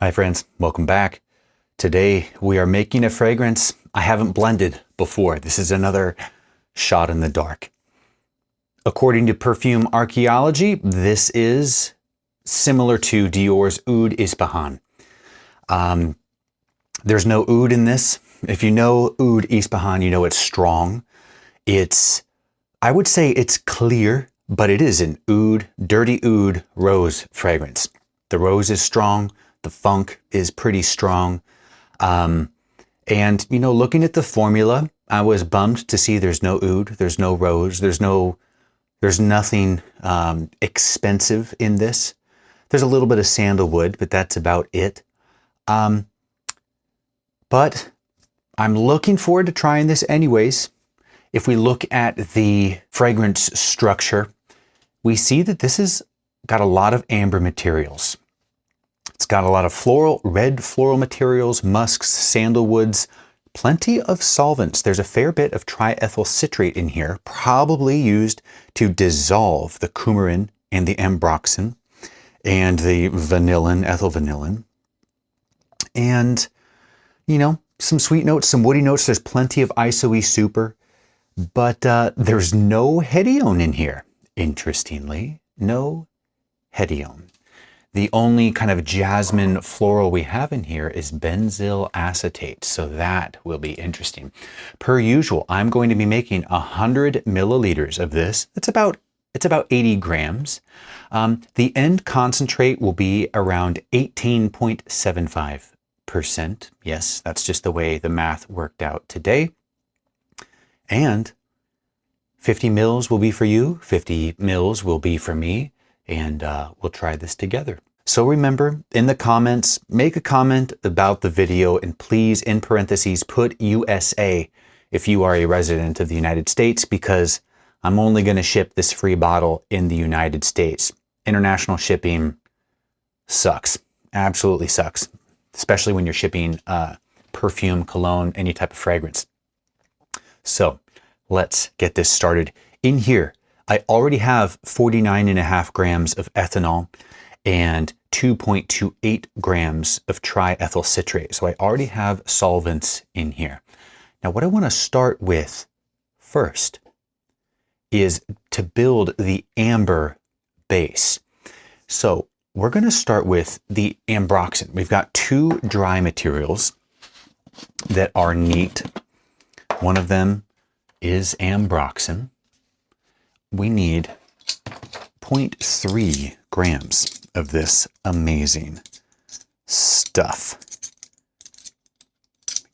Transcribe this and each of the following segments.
Hi friends, welcome back. Today we are making a fragrance I haven't blended before. This is another shot in the dark. According to perfume archaeology, this is similar to Dior's Oud Ispahan. There's no oud in this. If you know Oud Ispahan, you know it's strong. I would say it's clear, but it is an oud, dirty oud rose fragrance. The rose is strong. The funk is pretty strong. And, you know, looking at the formula, I was bummed to see there's no oud, there's no rose, there's nothing expensive in this. There's a little bit of sandalwood, but that's about it. But I'm looking forward to trying this anyways. If we look at the fragrance structure, we see that this has got a lot of amber materials. It's got a lot of floral, red floral materials, musks, sandalwoods, plenty of solvents. There's a fair bit of triethyl citrate in here, probably used to dissolve the coumarin and the ambroxan and the vanillin, ethyl vanillin. And, you know, some sweet notes, some woody notes. There's plenty of isoe super, but there's no hedione in here. Interestingly, no hedione. The only kind of jasmine floral we have in here is benzyl acetate, so that will be interesting. Per usual, I'm going to be making 100 milliliters of this. It's about 80 grams. The end concentrate will be around 18.75%. Yes, that's just the way the math worked out today. And 50 mils will be for you, 50 mils will be for me, and we'll try this together. So remember, in the comments, make a comment about the video, and please, in parentheses, put USA if you are a resident of the United States, because I'm only going to ship this free bottle in the United States. International shipping sucks. Absolutely sucks. Especially when you're shipping perfume, cologne, any type of fragrance. So let's get this started. In here, I already have 49.5 grams of ethanol and 2.28 grams of triethyl citrate. So I already have solvents in here. Now what I want to start with first is to build the amber base. So we're going to start with the ambroxan. We've got two dry materials that are neat. One of them is ambroxan. We need 0.3 grams of this amazing stuff.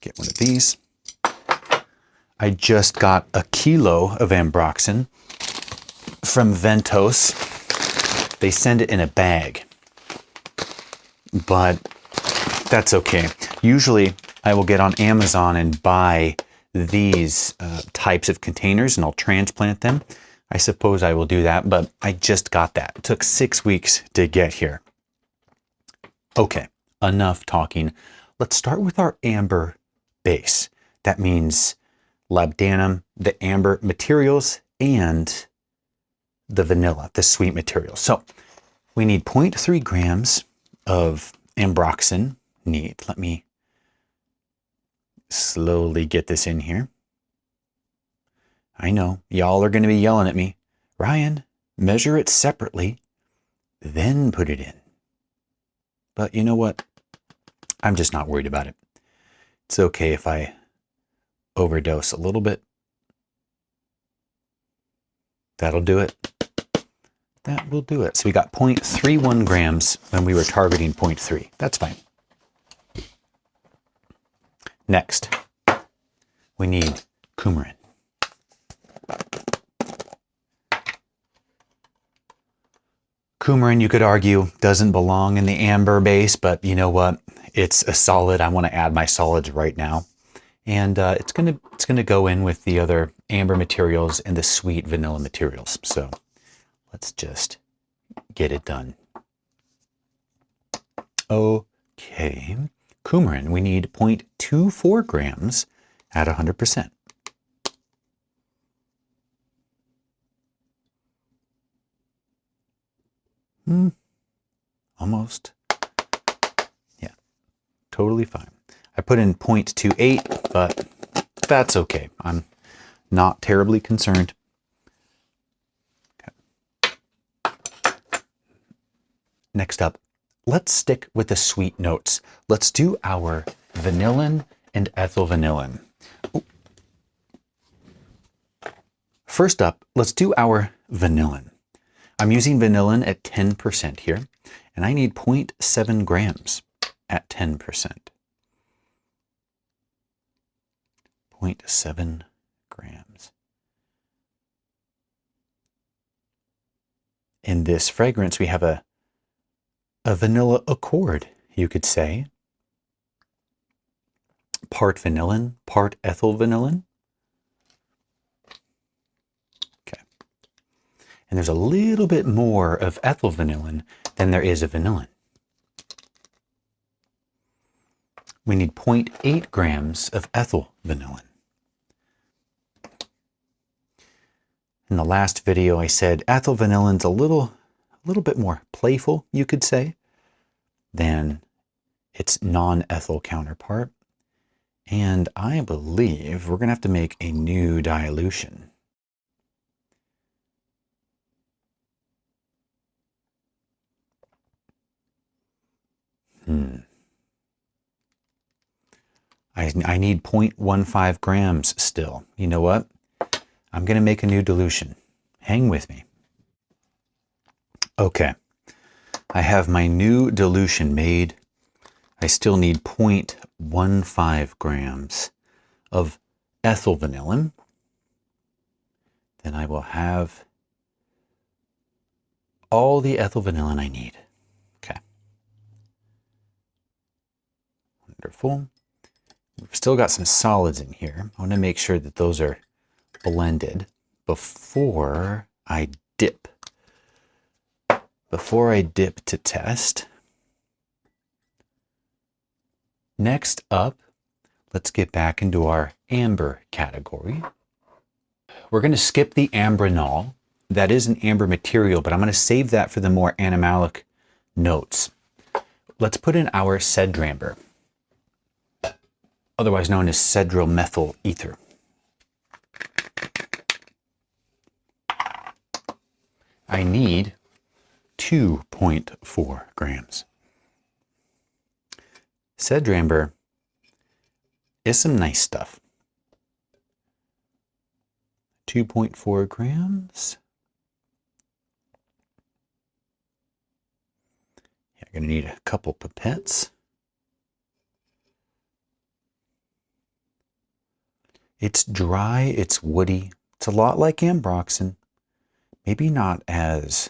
Get one of these. I just got a kilo of ambroxan from Ventos. They send it in a bag, but that's okay. Usually I will get on Amazon and buy these types of containers and I'll transplant them. I suppose I will do that, but I just got that. It took 6 weeks to get here. Okay, enough talking. Let's start with our amber base. That means labdanum, the amber materials, and the vanilla, the sweet materials. So we need 0.3 grams of ambroxan. Neat. Let me slowly get this in here. I know, y'all are going to be yelling at me. Ryan, measure it separately, then put it in. But you know what? I'm just not worried about it. It's okay if I overdose a little bit. That'll do it. That will do it. So we got 0.31 grams when we were targeting 0.3. That's fine. Next, we need coumarin. Coumarin, you could argue, doesn't belong in the amber base, but you know what? It's a solid. I want to add my solids right now. And it's gonna go in with the other amber materials and the sweet vanilla materials. So let's just get it done. Okay. Coumarin, we need 0.24 grams at 100%. Almost. Yeah, Totally fine. I put in 0.28, but that's okay. I'm not terribly concerned. Okay. Next up, let's stick with the sweet notes. Let's do our vanillin and ethyl vanillin. Ooh. First up, let's do our vanillin. I'm using vanillin at 10% here, and I need 0.7 grams at 10%. 0.7 grams. In this fragrance, we have a vanilla accord, you could say. Part vanillin, part ethyl vanillin. Okay. And there's a little bit more of ethyl vanillin than there is of vanillin. We need 0.8 grams of ethyl vanillin. In the last video, I said ethyl vanillin's a little bit more playful, you could say, than its non-ethyl counterpart. And I believe we're going to have to make a new dilution. I need 0.15 grams still. You know what? I'm going to make a new dilution. Hang with me. Okay. I have my new dilution made. I still need 0.15 grams of ethyl vanillin. Then I will have all the ethyl vanillin I need. Okay. Wonderful. We've still got some solids in here. I want to make sure that those are blended before I dip. Before I dip to test. Next up, let's get back into our amber category. We're going to skip the ambronol. That is an amber material, but I'm going to save that for the more animalic notes. Let's put in our cedramber, otherwise known as cedral methyl ether. I need 2.4 grams. Cedramber is some nice stuff. 2.4 grams. Yeah, I'm going to need a couple pipettes. It's dry, it's woody. It's a lot like ambroxan. Maybe not as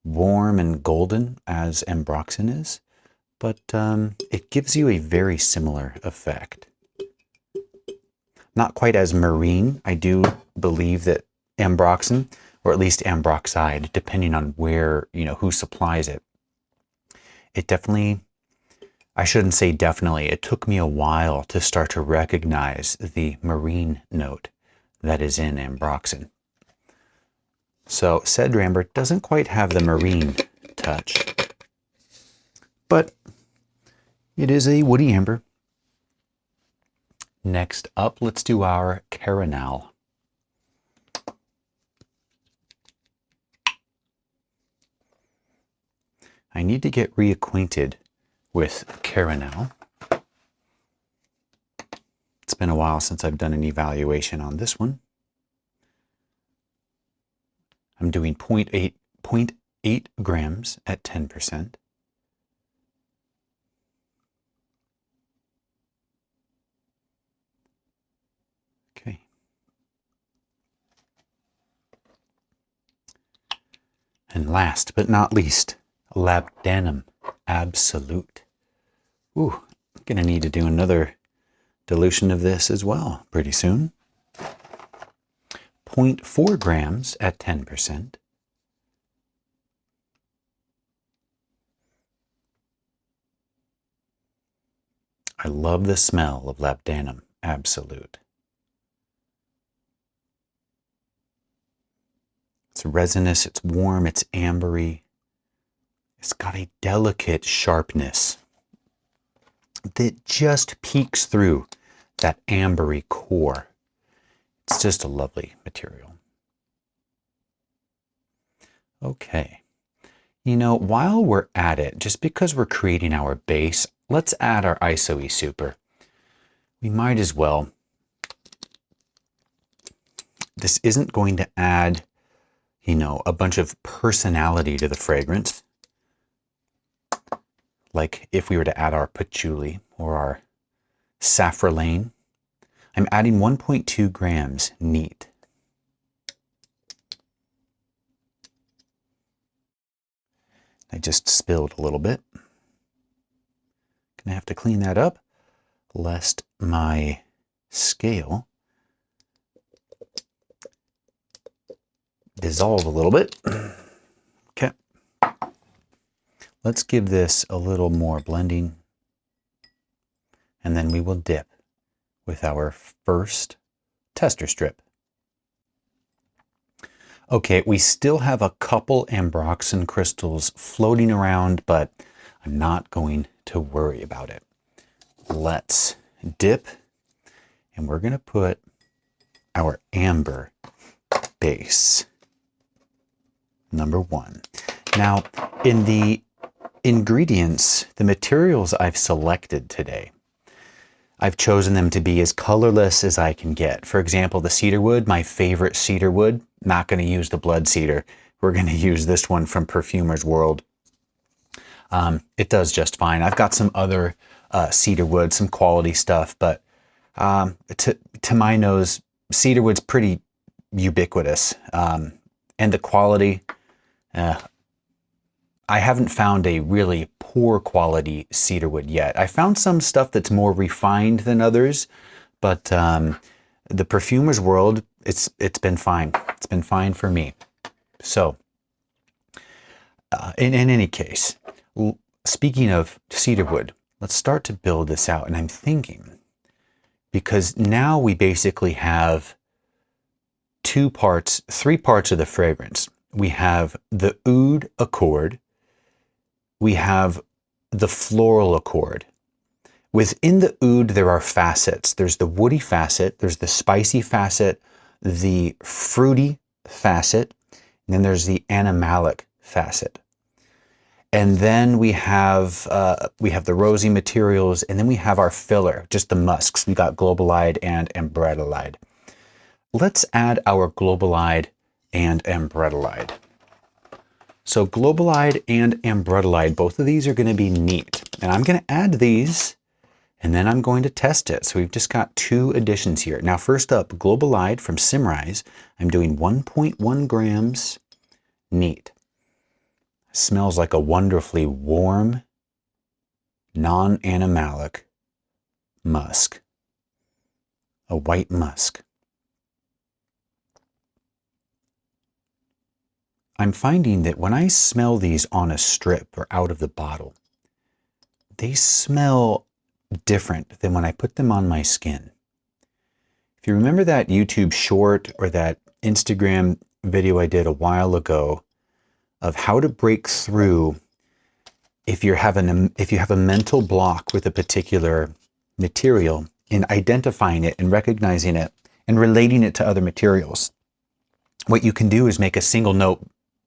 warm and golden as ambroxan is, but it gives you a very similar effect. Not quite as marine. I do believe that ambroxan, or at least ambroxide, depending on where, who supplies it, it definitely, I shouldn't say definitely, it took me a while to start to recognize the marine note that is in ambroxan. So cedramber doesn't quite have the marine touch, but it is a woody amber. Next up, let's do our caranal. I need to get reacquainted with caranal. It's been a while since I've done an evaluation on this one. I'm doing 0.8 grams at 10%. Okay. And last but not least, labdanum absolute. Ooh, I'm gonna need to do another dilution of this as well pretty soon. 0.4 grams at 10%. I love the smell of labdanum absolute. It's resinous, it's warm, it's ambery. It's got a delicate sharpness. that just peeks through that ambery core. It's just a lovely material. Okay. You know, while we're at it, just because we're creating our base, let's add our ISO Super. We might as well. This isn't going to add, you know, a bunch of personality to the fragrance, like if we were to add our patchouli or our saffron. I'm adding 1.2 grams neat. I just spilled a little bit. Gonna have to clean that up lest my scale dissolve a little bit. Okay. Let's give this a little more blending, and then we will dip with our first tester strip. Okay, we still have a couple ambroxan crystals floating around, but I'm not going to worry about it. Let's dip, and we're going to put our amber base, number 1. Now, in the ingredients, the materials I've selected today, I've chosen them to be as colorless as I can get. For example, the cedar wood, my favorite cedar wood, not going to use the blood cedar. We're going to use this one from Perfumer's World. It does just fine. I've got some other cedar wood, some quality stuff, but to my nose, cedar wood's pretty ubiquitous. And the quality, I haven't found a really poor quality cedar wood yet. I found some stuff that's more refined than others, but the Perfumer's World, it's been fine. It's been fine for me. So, in any case, speaking of cedar wood, let's start to build this out. And I'm thinking, because now we basically have 3 parts of the fragrance. We have the oud accord. We have the floral accord. Within the oud, there are facets. There's the woody facet, there's the spicy facet, the fruity facet, and then there's the animalic facet. And then we have the rosy materials, and then we have our filler, just the musks. We got globalide and ambretolide. Let's add our globalide and ambretolide. So globalide and ambretolide, both of these are going to be neat. And I'm going to add these, and then I'm going to test it. So we've just got 2 additions here. Now, first up, globalide from Simrise. I'm doing 1.1 grams neat. Smells like a wonderfully warm, non-animalic musk. A white musk. I'm finding that when I smell these on a strip or out of the bottle, they smell different than when I put them on my skin. If you remember that YouTube short or that Instagram video I did a while ago of how to break through if you have a mental block with a particular material, in identifying it and recognizing it and relating it to other materials, what you can do is make a single note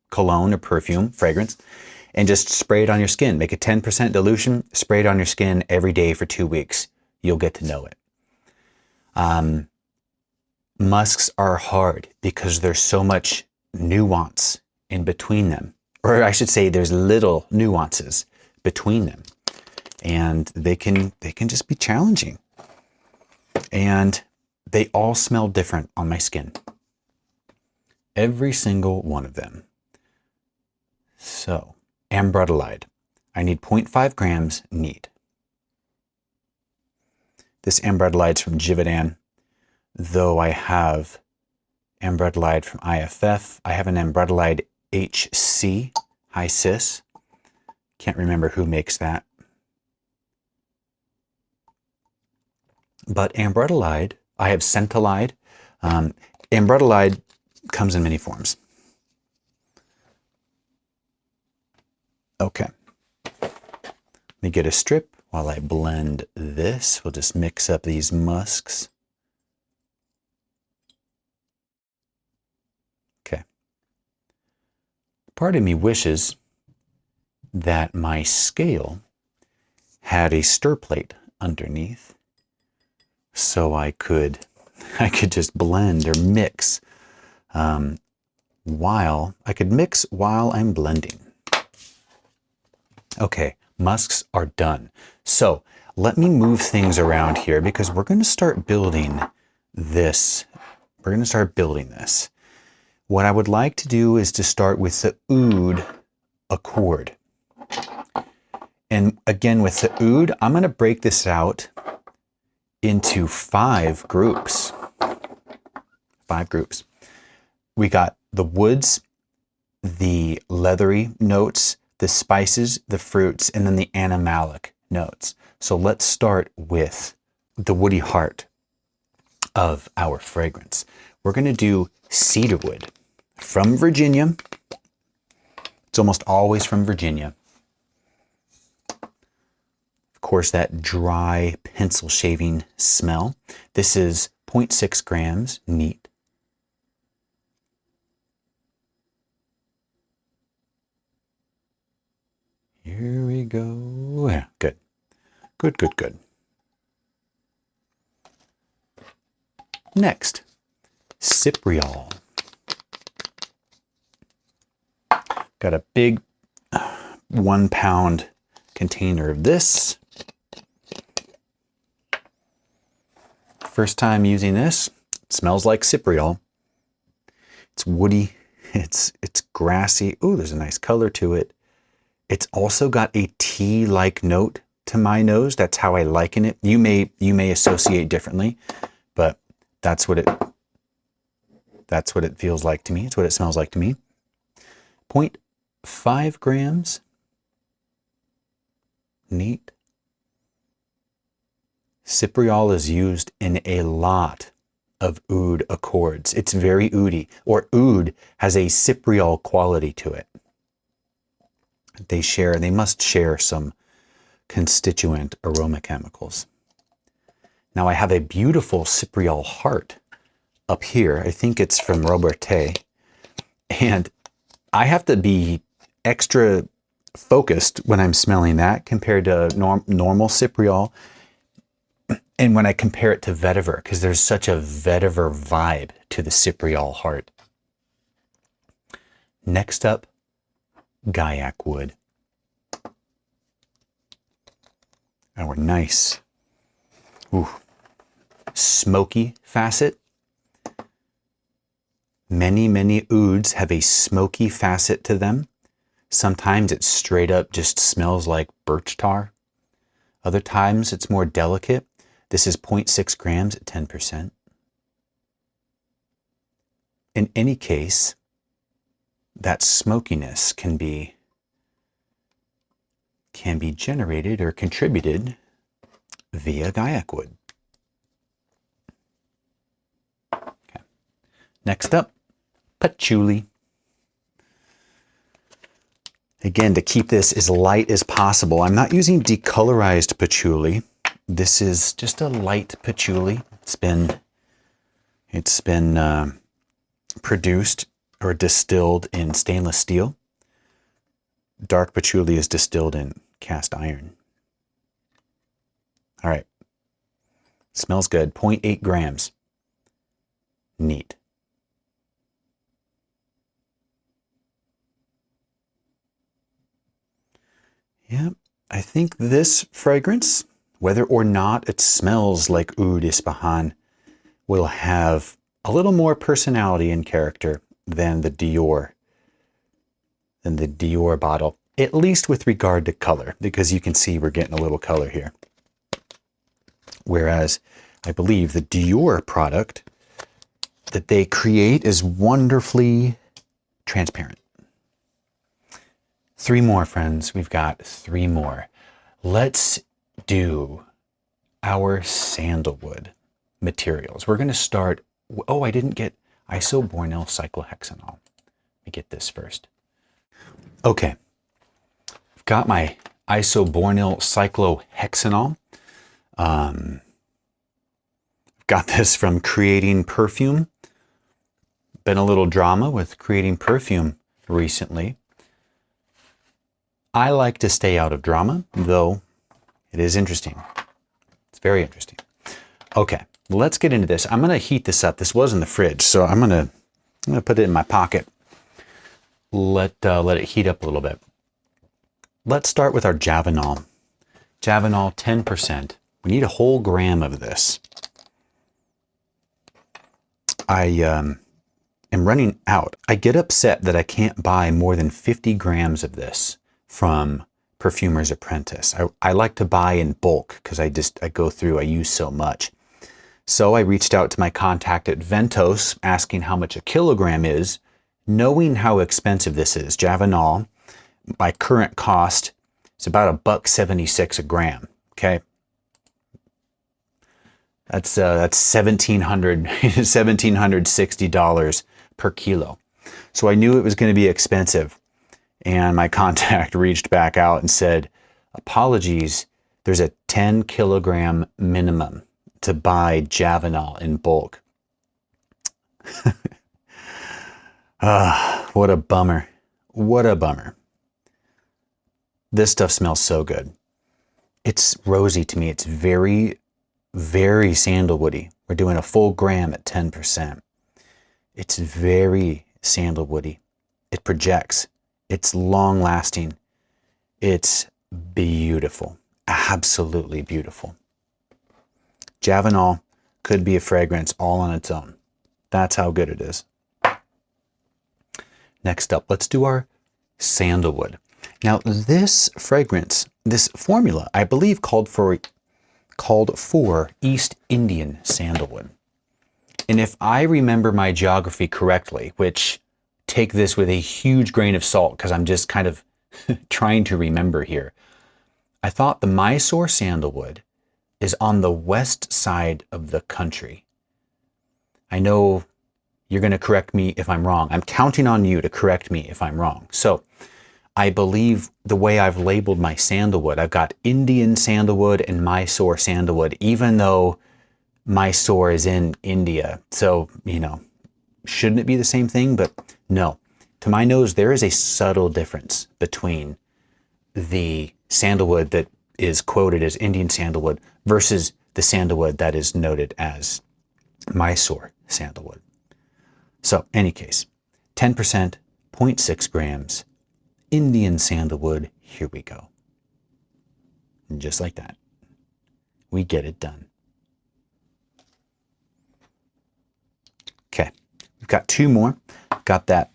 cologne or perfume fragrance and just spray it on your skin. Make a 10% dilution, spray it on your skin every day for 2 weeks. You'll get to know it. Musks are hard because there's so much nuance in between them. Or I should say there's little nuances between them. And they can just be challenging. And they all smell different on my skin. Every single one of them. So, ambretolide. I need 0.5 grams neat. This ambretolide's from Givaudan, though I have ambretolide from IFF. I have an ambretolide HC, high cis. Can't remember who makes that. But ambretolide, I have centolide. Ambretolide comes in many forms. Okay. Let me get a strip while I blend this. We'll just mix up these musks. Okay. Part of me wishes that my scale had a stir plate underneath, so I could just blend or mix while I'm blending. Okay, musks are done. So let me move things around here because we're going to start building this. We're going to start building this. What I would like to do is to start with the Oud accord. And again, with the Oud, I'm going to break this out into 5 groups. 5 groups. We got the woods, the leathery notes, the spices, the fruits, and then the animalic notes. So let's start with the woody heart of our fragrance. We're going to do cedarwood from Virginia. It's almost always from Virginia. Of course, that dry pencil shaving smell. This is 0.6 grams, neat. Here we go. Yeah, good. Good, good, good. Next, cypriol. Got a big 1 pound container of this. First time using this. It smells like cypriol. It's woody. It's grassy. Ooh, there's a nice color to it. It's also got a tea-like note to my nose. That's how I liken it. You may associate differently, but that's what it feels like to me. It's what it smells like to me. 0.5 grams. Neat. Cypriol is used in a lot of oud accords. It's very oudy, or oud has a cypriol quality to it. They must share some constituent aroma chemicals. Now I have a beautiful cypriol heart up here. I think it's from Robertet. And I have to be extra focused when I'm smelling that compared to normal cypriol. And when I compare it to vetiver, because there's such a vetiver vibe to the cypriol heart. Next up, Gaiac wood. Our nice, smoky facet. Many ouds have a smoky facet to them. Sometimes it straight up just smells like birch tar. Other times it's more delicate. This is 0.6 grams at 10%. In any case, that smokiness can be generated or contributed via Gaiac wood. Okay. Next up, patchouli. Again, to keep this as light as possible, I'm not using decolorized patchouli. This is just a light patchouli. It's been produced or distilled in stainless steel. Dark patchouli is distilled in cast iron. All right. Smells good. 0.8 grams. Neat. Yeah, I think this fragrance, whether or not it smells like Oud Ispahan, will have a little more personality and character than the Dior bottle, at least with regard to color, because you can see we're getting a little color here. Whereas I believe the Dior product that they create is wonderfully transparent. 3 more, friends. We've got 3 more. Let's do our sandalwood materials. We're going to start. Oh, I didn't get isobornyl cyclohexanol. Let me get this first. Okay. I've got my isobornyl cyclohexanol. Got this from creating Perfume. Been a little drama with creating Perfume recently. I like to stay out of drama, though it is interesting. It's very interesting. Okay, let's get into this. I'm going to heat this up. This was in the fridge, so I'm going to put it in my pocket. Let it heat up a little bit. Let's start with our Javanol. Javanol 10%. We need a whole gram of this. I am running out. I get upset that I can't buy more than 50 grams of this from Perfumer's Apprentice. I like to buy in bulk because I go through, I use so much. So I reached out to my contact at Ventos asking how much a kilogram is, knowing how expensive this is. Javanol, my current cost, is about $1.76 a gram. Okay. That's $1,760 per kilo. So I knew it was going to be expensive. And my contact reached back out and said, apologies, there's a 10 kilogram minimum to buy Javanol in bulk. What a bummer. What a bummer. This stuff smells so good. It's rosy to me. It's very, very sandalwoody. We're doing a full gram at 10%. It's very sandalwoody. It projects. It's long lasting. It's beautiful. Absolutely beautiful. Javanol could be a fragrance all on its own. That's how good it is. Next up, let's do our sandalwood. Now this fragrance, this formula, I believe called for East Indian sandalwood. And if I remember my geography correctly, which take this with a huge grain of salt because I'm just kind of trying to remember here, I thought the Mysore sandalwood is on the west side of the country. I know you're going to correct me if I'm wrong. I'm counting on you to correct me if I'm wrong. So I believe the way I've labeled my sandalwood, I've got Indian sandalwood and Mysore sandalwood, even though Mysore is in India. So, you know, shouldn't it be the same thing? But no, to my nose, there is a subtle difference between the sandalwood that is quoted as Indian sandalwood versus the sandalwood that is noted as Mysore sandalwood. So, any case, 10%, 0.6 grams, Indian sandalwood, here we go. And just like that, we get it done. Okay, we've got two more. Got that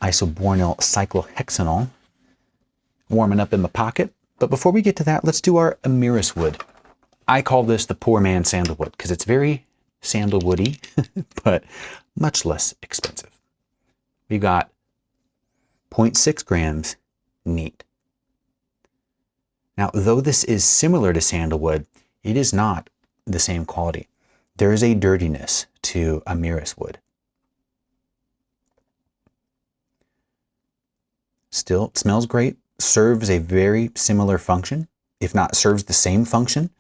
isobornyl cyclohexanol warming up in my pocket. But before we get to that, let's do our Amiris wood. I call this the poor man sandalwood because it's very sandalwoody, but much less expensive. We've got 0.6 grams neat. Now, though this is similar to sandalwood, it is not the same quality. There is a dirtiness to Amiris wood. Still, it smells great, serves a very similar function, if not serves the same function,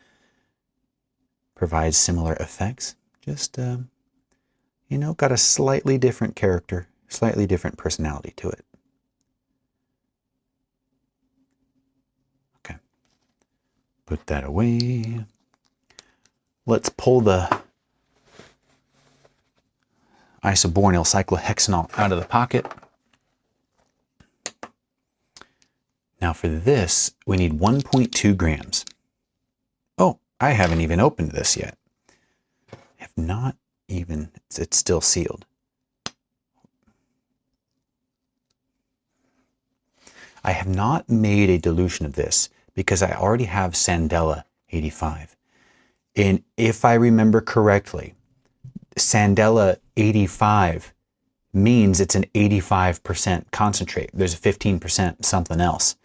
provides similar effects, just, you know, got a slightly different character, slightly different personality to it. Okay, put that away. Let's pull the isobornyl cyclohexanol out of the pocket. Now for this, we need 1.2 grams. Oh, I haven't even opened this yet. I have not even, it's still sealed. I have not made a dilution of this because I already have Sandella 85. And if I remember correctly, Sandella 85 means it's an 85% concentrate. There's a 15% something else.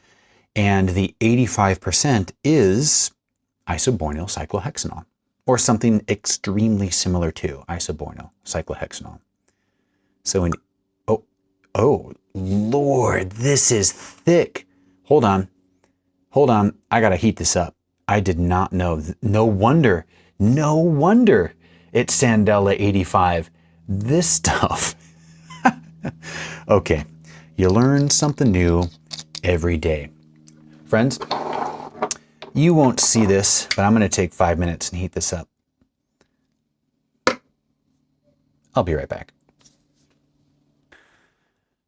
And the 85% is isobornyl cyclohexanol, or something extremely similar to isobornyl cyclohexanol. So oh Lord, this is thick. hold on. Hold on. I got to heat this up. I did not know. No wonder it's Sandella 85. This stuff. Okay. You learn something new every day. Friends, you won't see this, but I'm going to take 5 minutes and heat this up. I'll be right back.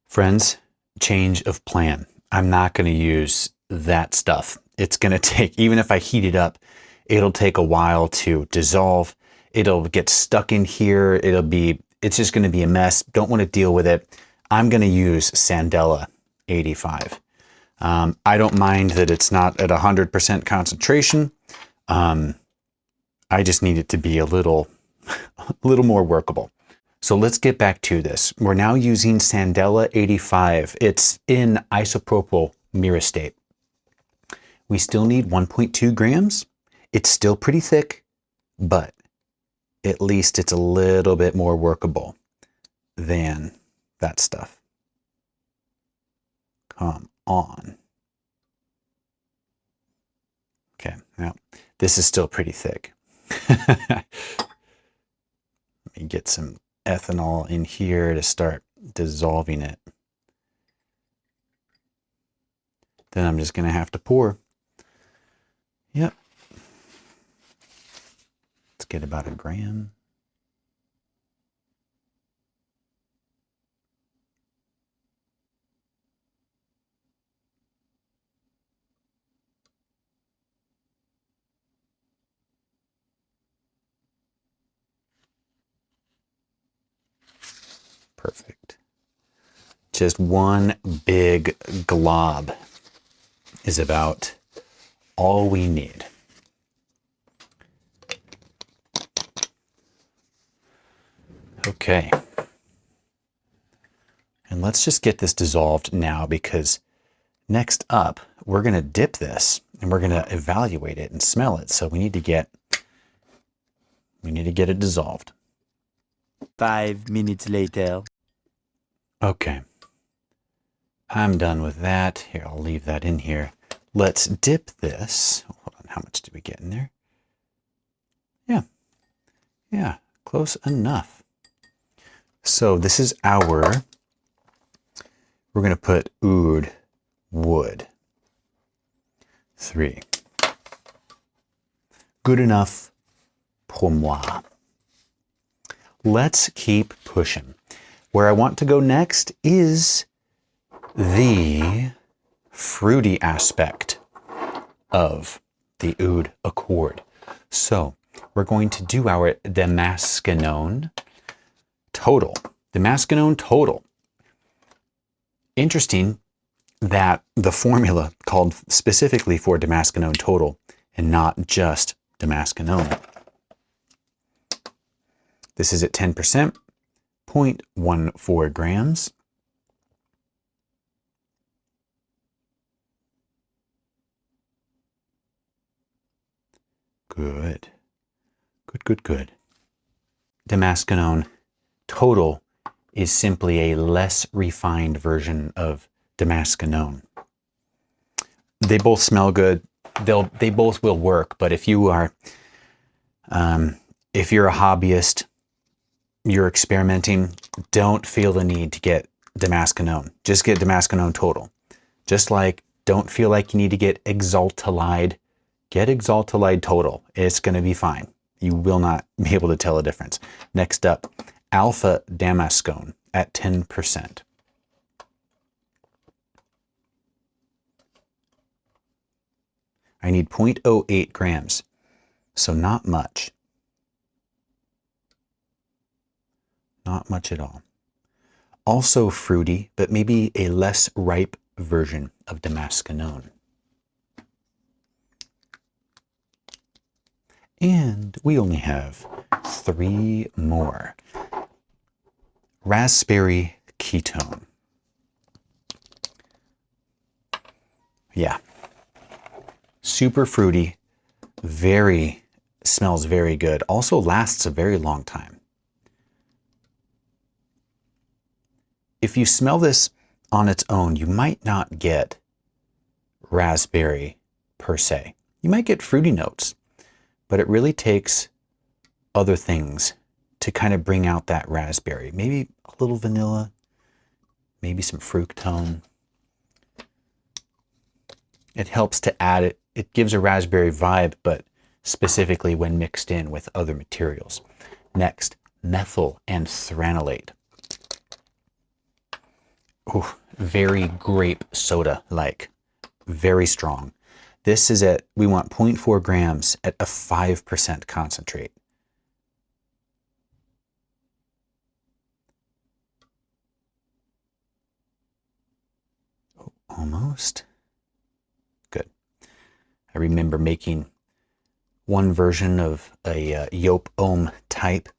Friends, change of plan. I'm not going to use that stuff. It's going to take, even if I heat it up, it'll take a while to dissolve. It'll get stuck in here. It's just going to be a mess. Don't want to deal with it. I'm going to use Sandella 85. I don't mind that it's not at 100% concentration. I just need it to be a little more workable. So let's get back to this. We're now using Sandella 85. It's in isopropyl myristate. We still need 1.2 grams. It's still pretty thick, but at least it's a little bit more workable than that stuff. Come on. Okay, now this is still pretty thick. Let me get some ethanol in here to start dissolving it. Then I'm just going to have to pour. Yep. Let's get about 1 gram. Perfect. Just one big glob is about all we need. Okay. And let's just get this dissolved now, because next up, we're going to dip this and we're going to evaluate it and smell it. So we need to get it dissolved. 5 minutes later. Okay. I'm done with that. Here, I'll leave that in here. Let's dip this. Hold on, how much did we get in there? Yeah, close enough. So this is we're going to put Oud Wood 3. Good enough pour moi. Let's keep pushing. Where I want to go next is the fruity aspect of the Oud Accord. So we're going to do our Damascenone Total. Damascenone Total. Interesting that the formula called specifically for Damascenone Total and not just Damascenone. This is at 10%, 0.14 grams. Good. Good. Damascenone Total is simply a less refined version of Damascenone. They both smell good. They both will work, but if you're a hobbyist, you're experimenting, don't feel the need to get Damascenone. Just get Damascenone Total. Just like don't feel like you need to get Exaltalide, get Exaltalide Total. It's going to be fine. You will not be able to tell a difference. Next up, Alpha Damascone at 10%. I need 0.08 grams, so not much. Not much at all. Also fruity, but maybe a less ripe version of Damascenone. And we only have 3 more. Raspberry Ketone. Yeah. Super fruity, smells very good. Also lasts a very long time. If you smell this on its own, you might not get raspberry per se. You might get fruity notes, but it really takes other things to kind of bring out that raspberry. Maybe a little vanilla, maybe some fructone. It helps to add it. It gives a raspberry vibe, but specifically when mixed in with other materials. Next, methyl anthranilate. Ooh, very grape soda-like, very strong. This is at, we want 0.4 grams at a 5% concentrate. Oh, almost. Good. I remember making one version of a Yop Homme type,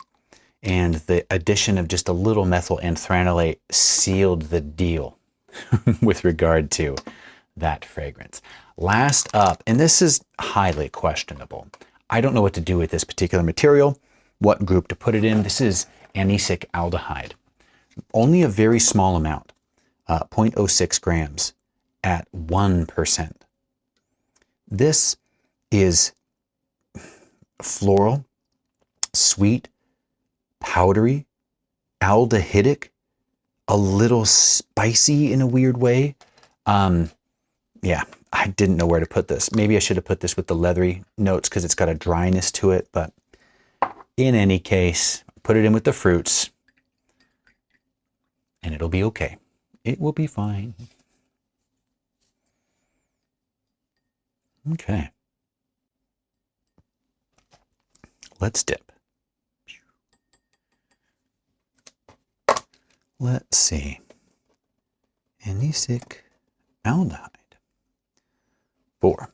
and the addition of just a little methyl anthranilate sealed the deal with regard to that fragrance. Last up, and this is highly questionable. I don't know what to do with this particular material, what group to put it in. This is anisic aldehyde. Only a very small amount, 0.06 grams at 1%. This is floral, sweet, powdery, aldehydic, a little spicy in a weird way. Yeah, I didn't know where to put this. Maybe I should have put this with the leathery notes because it's got a dryness to it, but in any case, put it in with the fruits and it'll be okay. It will be fine. Okay. Let's dip. Let's see. Anisic aldehyde. 4.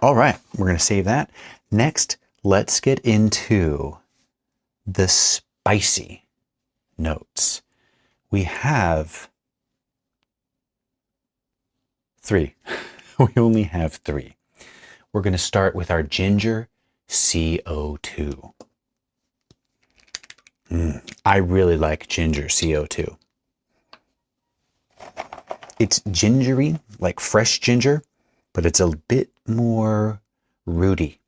All right, we're going to save that. Next, let's get into the spicy notes. We have 3. We only have 3. We're going to start with our ginger CO2. I really like ginger CO2. It's gingery, like fresh ginger, but it's a bit more rooty.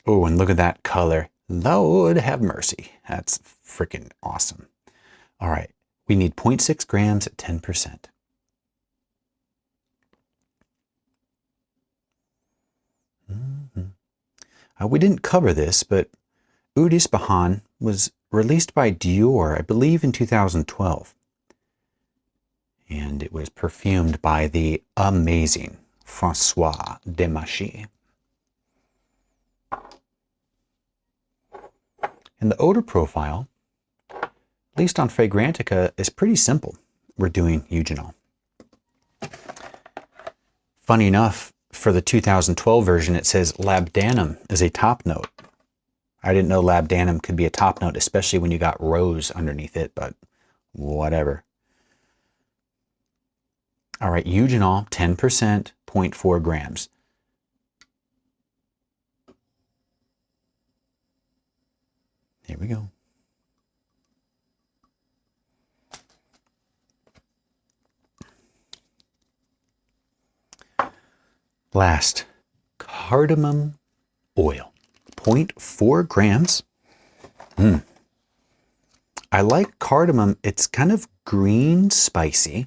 Oh, and look at that color. Lord have mercy. That's freaking awesome. All right, we need 0.6 grams at 10%. We didn't cover this, but Oud Ispahan was released by Dior, I believe in 2012. And it was perfumed by the amazing François Demachy. And the odor profile, at least on Fragrantica, is pretty simple. We're doing eugenol. Funny enough, for the 2012 version, it says labdanum is a top note. I didn't know labdanum could be a top note, especially when you got rose underneath it, but whatever. All right, eugenol, 10%, 0.4 grams. Here we go. Last, cardamom oil, 0.4 grams. I like cardamom. It's kind of green, spicy,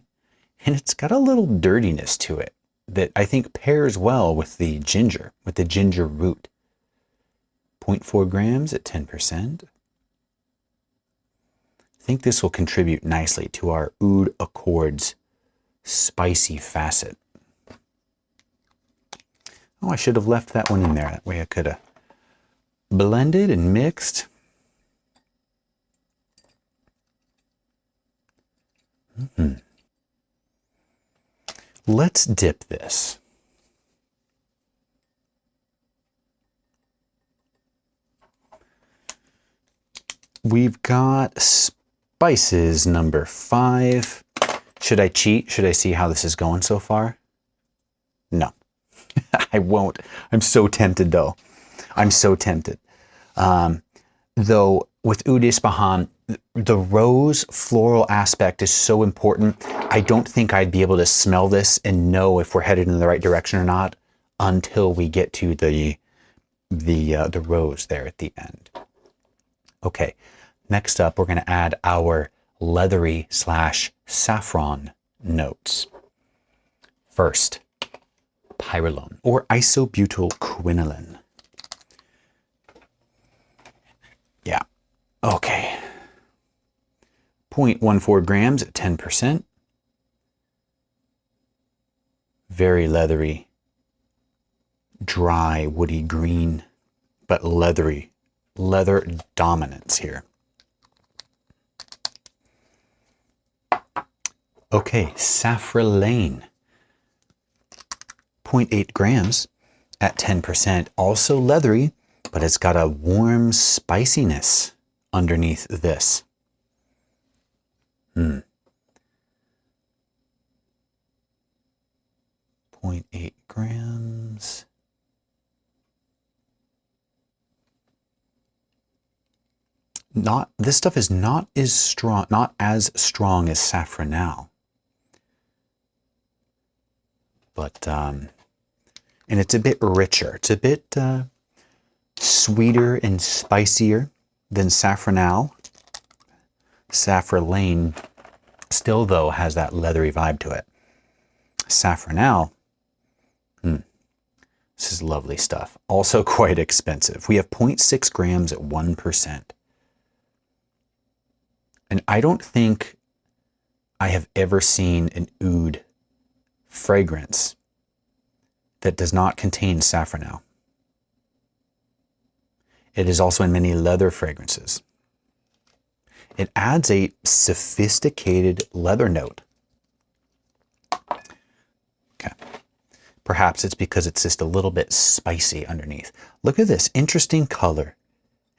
and it's got a little dirtiness to it that I think pairs well with the ginger root. 0.4 grams at 10%. I think this will contribute nicely to our Oud Accords spicy facet. Oh, I should have left that one in there. That way I could have blended and mixed. Let's dip this. We've got spices number 5. Should I cheat? Should I see how this is going so far? No. I won't. I'm so tempted though. I'm so tempted. Though with Oud Ispahan, the rose floral aspect is so important. I don't think I'd be able to smell this and know if we're headed in the right direction or not until we get to the rose there at the end. Okay, next up, we're going to add our leathery / saffron notes. First, pyrrolone or isobutylquinoline. Yeah, okay. 0.14 grams at 10%. Very leathery, dry, woody green, but leathery. Leather dominance here. Okay, saffron. 0.8 grams at 10%. Also leathery, but it's got a warm spiciness underneath this. 0.8 grams. This stuff is not as strong as saffron, but and it's a bit richer. It's a bit sweeter and spicier than saffron. Saffron still though has that leathery vibe to it. Saffron, this is lovely stuff. Also quite expensive. We have 0.6 grams at 1%. And I don't think I have ever seen an oud fragrance that does not contain saffron. It is also in many leather fragrances. It adds a sophisticated leather note. Okay. Perhaps it's because it's just a little bit spicy underneath. Look at this interesting color.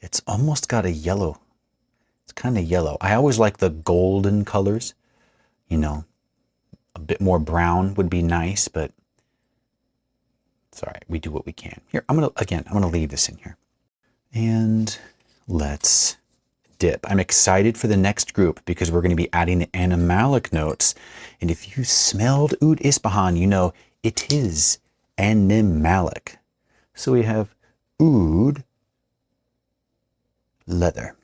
It's almost got a yellow. It's kind of yellow. I always like the golden colors. You know, a bit more brown would be nice, but it's all right. We do what we can. Here, I'm gonna leave this in here. And let's dip. I'm excited for the next group because we're going to be adding the Animalic notes. And if you smelled Oud Ispahan, you know it is Animalic. So we have oud, leather.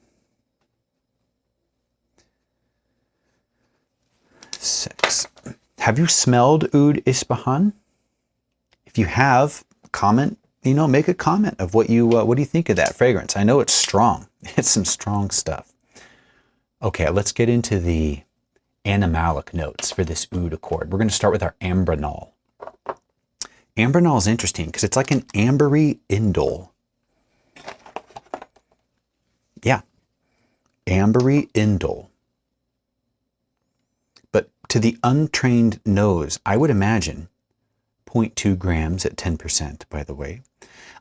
6. Have you smelled Oud Ispahan? If you have, comment, make a comment of what do you think of that fragrance? I know it's strong. It's some strong stuff. Okay, let's get into the Animalic notes for this Oud Accord. We're going to start with our ambronol. Ambronol is interesting because it's like an ambery indole. Yeah, ambery indole. But to the untrained nose, I would imagine 0.2 grams at 10%, by the way.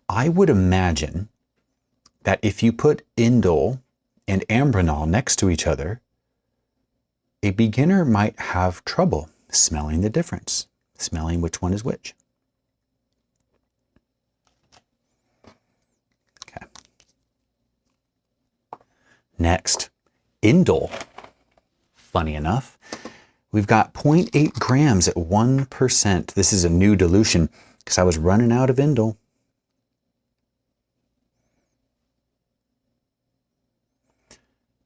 I would imagine that if you put indole and ambronol next to each other, a beginner might have trouble smelling the difference, smelling which one is which. Okay. Next, indole. Funny enough, we've got 0.8 grams at 1%. This is a new dilution because I was running out of indole.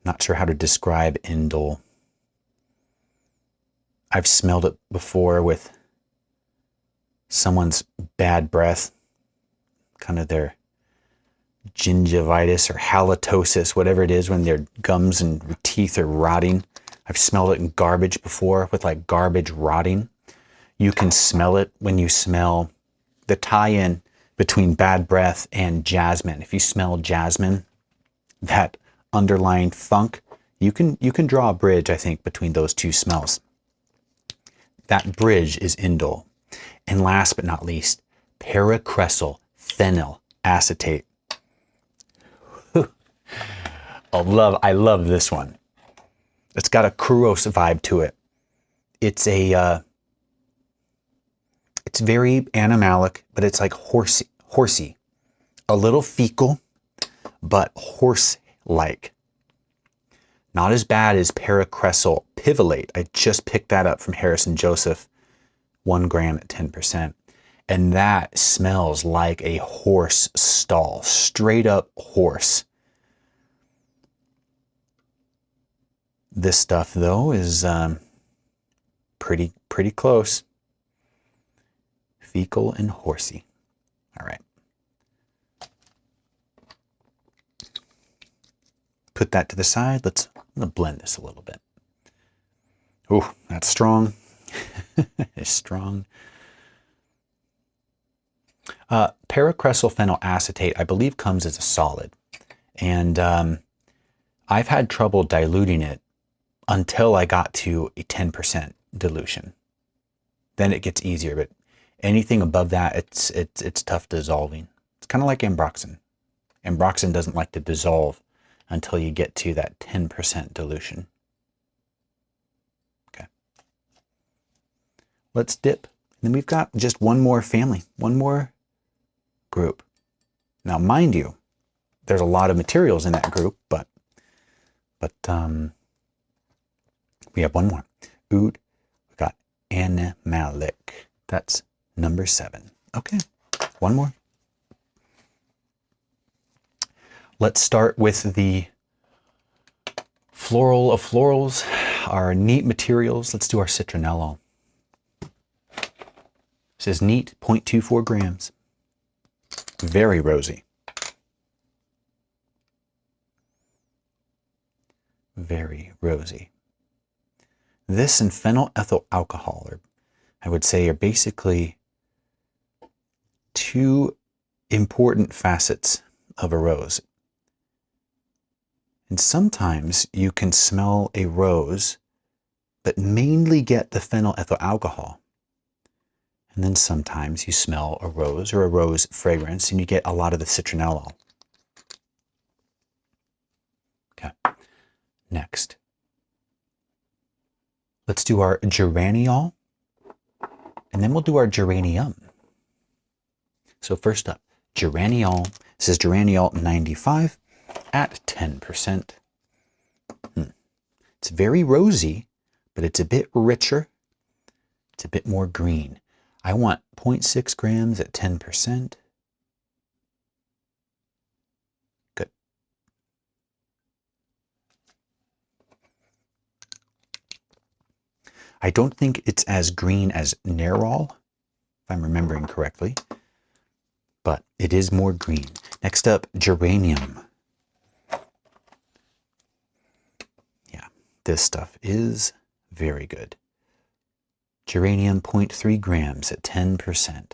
Not sure how to describe indole. I've smelled it before with someone's bad breath, kind of their gingivitis or halitosis, whatever it is, when their gums and teeth are rotting. I've smelled it in garbage before with like garbage rotting. You can smell it when you smell the tie-in between bad breath and jasmine. If you smell jasmine, that underlying funk, you can draw a bridge, I think, between those two smells. That bridge is indole. And last but not least, paracresyl phenyl acetate. I love this one. It's got a Kuros vibe to it. It's very animalic, but it's like horsey, a little fecal, but horse-like. Not as bad as Paracresol Pivolate. I just picked that up from Harrison Joseph, 1 gram at 10%. And that smells like a horse stall, straight up horse. This stuff, though, is pretty close. Fecal and horsey. All right. Put that to the side. I'm going to blend this a little bit. Oh, that's strong. It's strong. Paracresol phenyl acetate, I believe, comes as a solid. And I've had trouble diluting it until I got to a 10% dilution. Then it gets easier, but anything above that, it's tough dissolving. It's kind of like ambroxan. Ambroxan doesn't like to dissolve until you get to that 10% dilution. Okay. Let's dip. And then we've got just one more family, one more group. Now, mind you, there's a lot of materials in that group, but we have one more. Oud, we got Animalic. That's number 7. Okay, one more. Let's start with the floral of florals, our neat materials. Let's do our citronellol. This is neat, 0.24 grams. Very rosy. Very rosy. This and phenyl ethyl alcohol are, I would say, are basically 2 important facets of a rose. And sometimes you can smell a rose, but mainly get the phenyl ethyl alcohol. And then sometimes you smell a rose or a rose fragrance and you get a lot of the citronellol. Okay, next. Let's do our geraniol, and then we'll do our geranium. So first up, geraniol. This is geraniol 95 at 10%. It's very rosy, but it's a bit richer. It's a bit more green. I want 0.6 grams at 10%. Good. I don't think it's as green as Nerol, if I'm remembering correctly, but it is more green. Next up, geranium. Yeah, this stuff is very good. Geranium, 0.3 grams at 10%.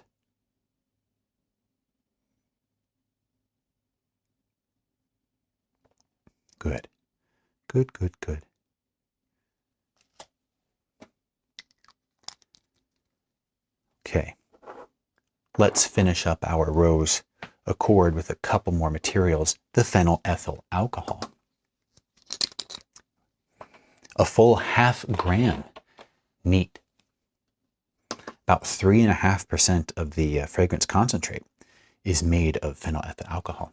Good. Good, good, good. Okay. Let's finish up our rose accord with a couple more materials. The phenyl ethyl alcohol. A full ½ gram. Neat. About 3.5% of the fragrance concentrate is made of phenyl ethyl alcohol.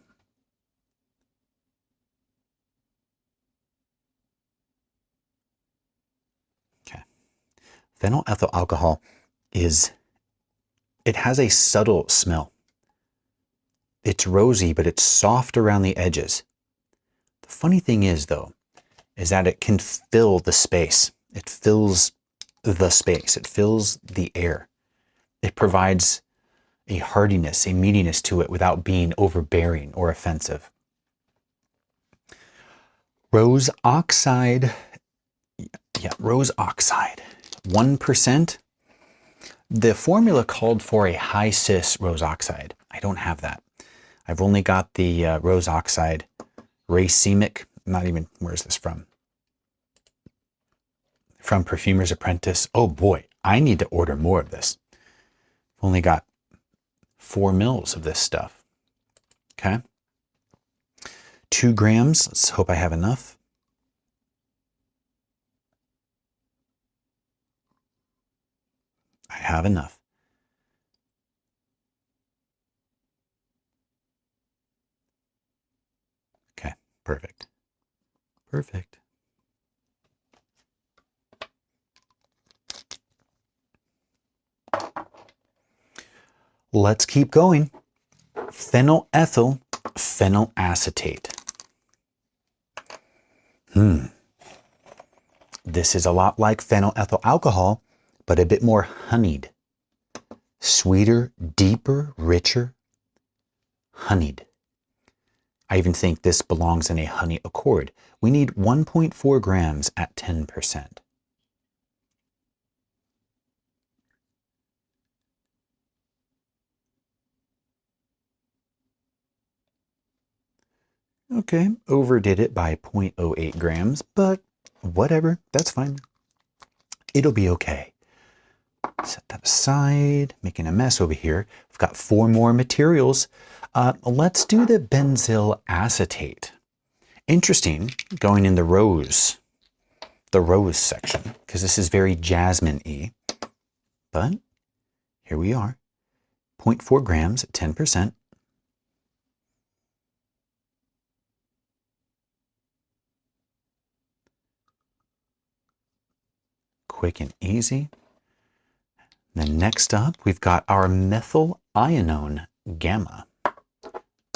Okay. Phenyl ethyl alcohol it has a subtle smell. It's rosy, but it's soft around the edges. The funny thing is, though, is that it can fill the space. It fills the space. It fills the air. It provides a hardiness, a meatiness to it without being overbearing or offensive. Rose oxide. Yeah, rose oxide. 1%. The formula called for a high cis rose oxide. I don't have that. I've only got the rose oxide racemic. Not even, where is this from? From Perfumer's Apprentice. Oh boy, I need to order more of this. I've only got 4 mils of this stuff. Okay. 2 grams. Let's hope I have enough. I have enough. Okay, perfect. Perfect. let's keep going. Phenylethyl phenylacetate. This is a lot like phenylethyl alcohol, but a bit more honeyed. Sweeter, deeper, richer, honeyed. I even think this belongs in a honey accord. We need 1.4 grams at 10%. Okay, overdid it by 0.08 grams, but whatever, that's fine. It'll be okay. Set that aside, making a mess over here. We've got 4 more materials. Let's do the benzyl acetate. Interesting, going in the rose section, because this is very jasmine-y. But here we are, 0.4 grams at 10%. Quick and easy. Then next up, we've got our methyl ionone gamma,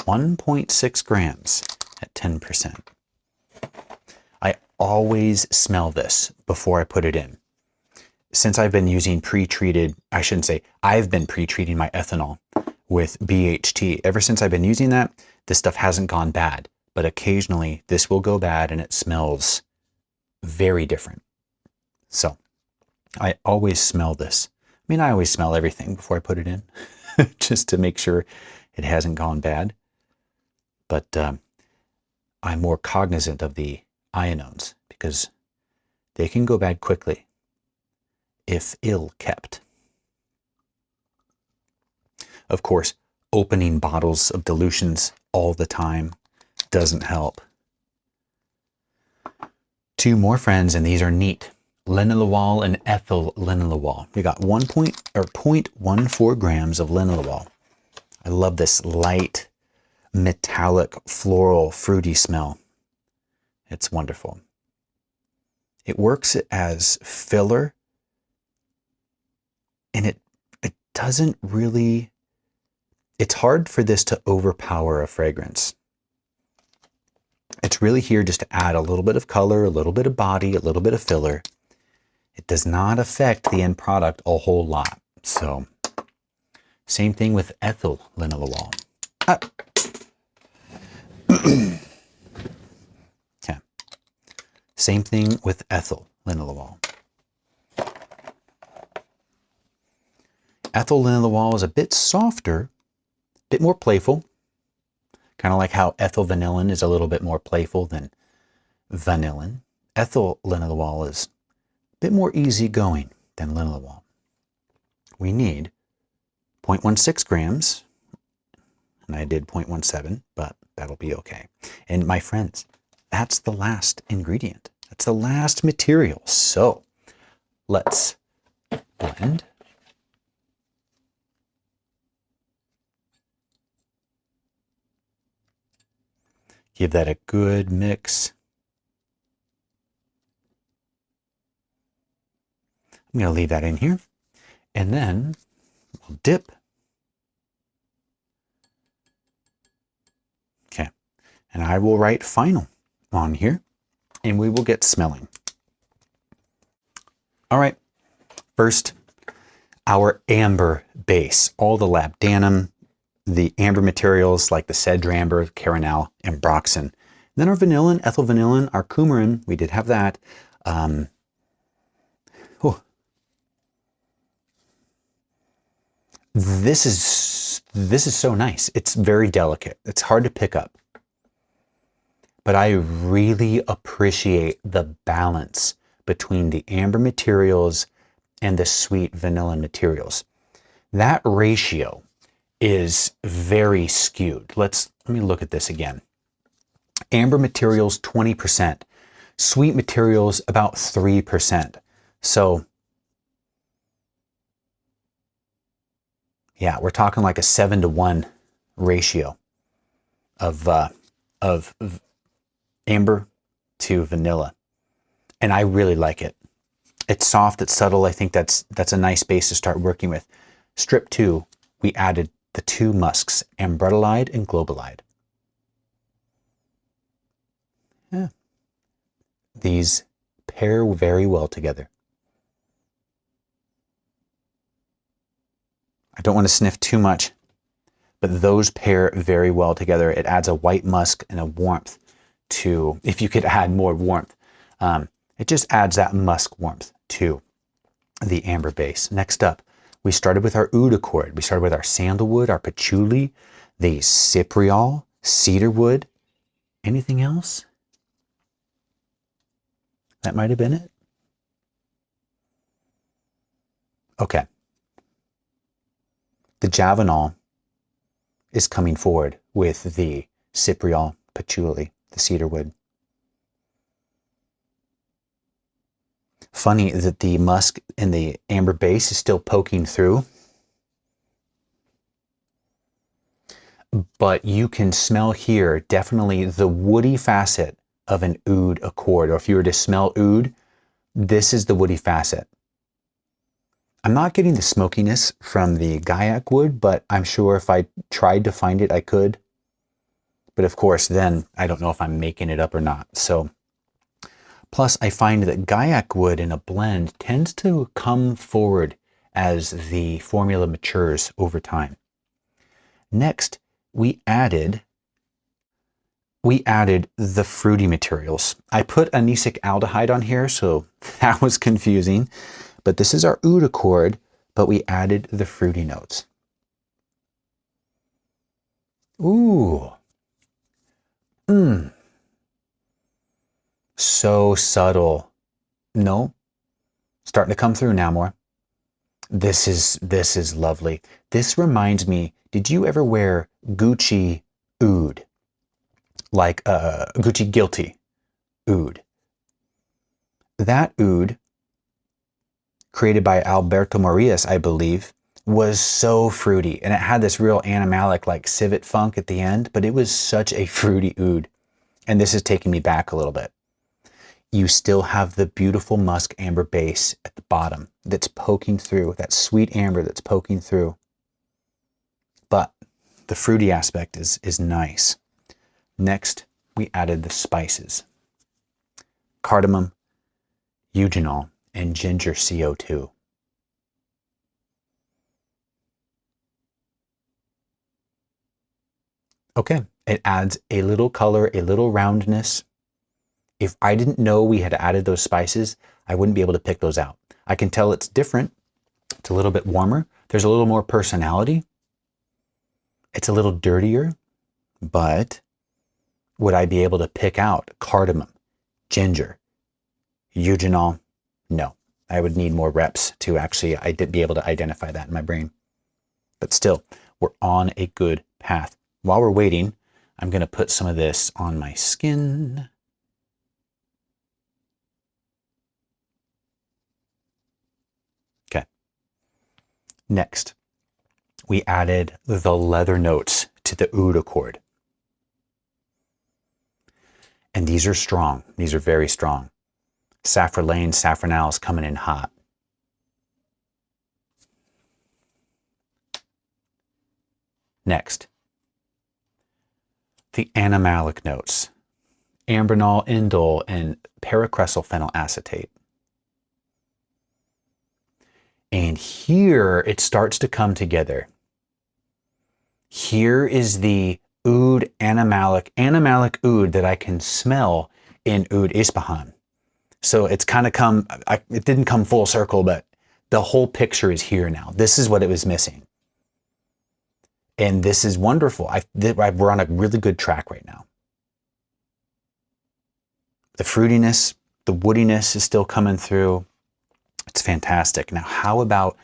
1.6 grams at 10%. I always smell this before I put it in. Since I've been using pre-treated, I shouldn't say, I've been pre-treating my ethanol with BHT. Ever since I've been using that, this stuff hasn't gone bad, but occasionally this will go bad and it smells very different. So I always smell this. I mean, I always smell everything before I put it in, just to make sure it hasn't gone bad. But I'm more cognizant of the ionones because they can go bad quickly if ill kept. Of course, opening bottles of dilutions all the time doesn't help. 2 more friends, and these are neat. Linalool and ethyl linalool. We got 0.14 grams of linalool. I love this light, metallic, floral, fruity smell. It's wonderful. It works as filler, and it doesn't really, it's hard for this to overpower a fragrance. It's really here just to add a little bit of color, a little bit of body, a little bit of filler. It does not affect the end product a whole lot. So, same thing with ethyl linalool. Okay. Same thing with ethyl linalool. Ethyl linalool is a bit softer, a bit more playful. Kind of like how ethyl vanillin is a little bit more playful than vanillin. Ethyl linalool is a bit more easygoing than linalool. We need 0.16 grams, and I did 0.17, but that'll be okay. And my friends, that's the last ingredient. That's the last material. So let's blend. Give that a good mix. I'm going to leave that in here. And then we'll dip. Okay. And I will write final on here. And we will get smelling. All right. First, our amber base. All the labdanum, the amber materials like the cedar amber, caramel, and broxin. Then our vanillin, ethyl vanillin, our coumarin, we did have that. This is so nice. It's very delicate. It's hard to pick up. But I really appreciate the balance between the amber materials and the sweet vanillin materials. That ratio is very skewed. Let me look at this again. Amber materials 20%, sweet materials about 3%. So yeah, we're talking like a 7-to-1 ratio of amber to vanilla, and I really like it. It's soft, it's subtle. I think that's a nice base to start working with. Strip 2, we added the two musks, Ambrettalide and Globalide. Yeah. These pair very well together. I don't want to sniff too much, but those pair very well together. It adds a white musk and a warmth to, if you could add more warmth, it just adds that musk warmth to the amber base. Next up, we started with our oud accord. We started with our sandalwood, our patchouli, the cypriol, cedarwood. Anything else? That might have been it. Okay. The Javanol is coming forward with the cypriol, patchouli, the cedarwood. Funny that the musk in the amber base is still poking through. But you can smell here definitely the woody facet of an oud accord. Or if you were to smell oud, this is the woody facet. I'm not getting the smokiness from the Gaiac wood, but I'm sure if I tried to find it, I could. But of course, then I don't know if I'm making it up or not. So, plus I find that Gaiac wood in a blend tends to come forward as the formula matures over time. Next, we added the fruity materials. I put anisic aldehyde on here, so that was confusing. But this is our oud accord, but we added the fruity notes. Ooh. So subtle. No. Starting to come through now more. This is lovely. This reminds me, did you ever wear Gucci oud? Like Gucci Guilty oud. That oud, created by Alberto Marias, I believe, was so fruity. And it had this real animalic, like civet funk at the end, but it was such a fruity oud. And this is taking me back a little bit. You still have the beautiful musk amber base at the bottom that's poking through, that sweet amber that's poking through. But the fruity aspect is nice. Next, we added the spices. Cardamom, eugenol, and ginger CO2. Okay, it adds a little color, a little roundness. If I didn't know we had added those spices, I wouldn't be able to pick those out. I can tell it's different. It's a little bit warmer. There's a little more personality. It's a little dirtier, but would I be able to pick out cardamom, ginger, eugenol? No, I would need more reps to actually be able to identify that in my brain. But still, we're on a good path. While we're waiting, I'm going to put some of this on my skin. Okay. Next, we added the leather notes to the oud accord. And these are strong. These are very strong. Saffrolane, saffronals coming in hot. Next, the animalic notes. Ambronol, indole, and paracresyl phenyl acetate. And here it starts to come together. Here is the oud animalic oud that I can smell in Oud Ispahan. So it's kind of it didn't come full circle, but the whole picture is here now. This is what it was missing. And this is wonderful. We're on a really good track right now. The fruitiness, the woodiness is still coming through. It's fantastic. Now, how about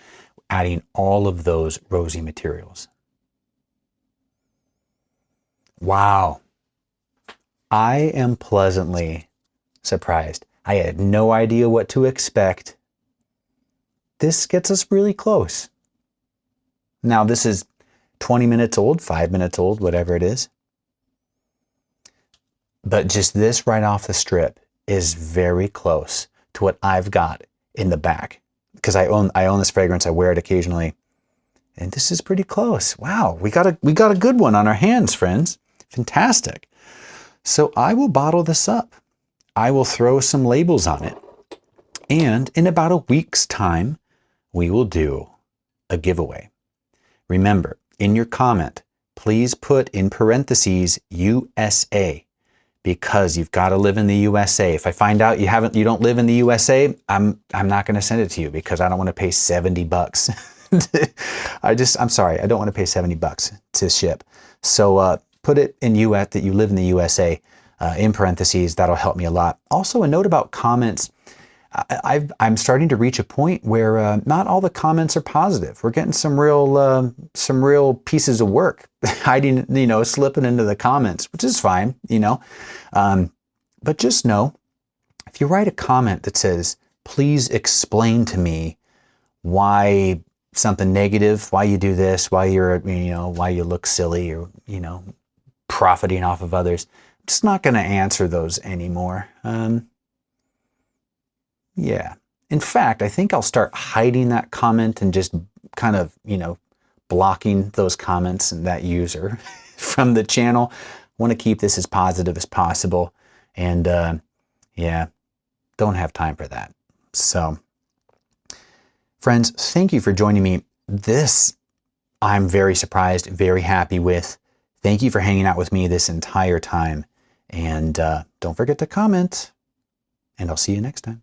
adding all of those rosy materials? Wow. I am pleasantly surprised. I had no idea what to expect. This gets us really close. Now, this is 20 minutes old, 5 minutes old, whatever it is. But just this right off the strip is very close to what I've got in the back. Because I own this fragrance, I wear it occasionally. And this is pretty close. Wow, we got a good one on our hands, friends. Fantastic. So I will bottle this up. I will throw some labels on it. And in about a week's time, we will do a giveaway. Remember, in your comment, please put in parentheses USA, because you've got to live in the USA. If I find out you don't live in the USA, I'm not going to send it to you because I don't want to pay $70. I'm sorry, I don't want to pay $70 to ship. So put it in US that you live in the USA in parentheses. That'll help me a lot. Also, a note about comments. I'm starting to reach a point where not all the comments are positive. We're getting some real pieces of work hiding, slipping into the comments, which is fine, But just know, if you write a comment that says, "Please explain to me why something negative, why you do this, why why you look silly, or profiting off of others," I'm just not going to answer those anymore. Yeah. In fact, I think I'll start hiding that comment and just kind of, blocking those comments and that user from the channel. I want to keep this as positive as possible. And yeah, don't have time for that. So, friends, thank you for joining me. This, I'm very surprised, very happy with. Thank you for hanging out with me this entire time. And don't forget to comment. And I'll see you next time.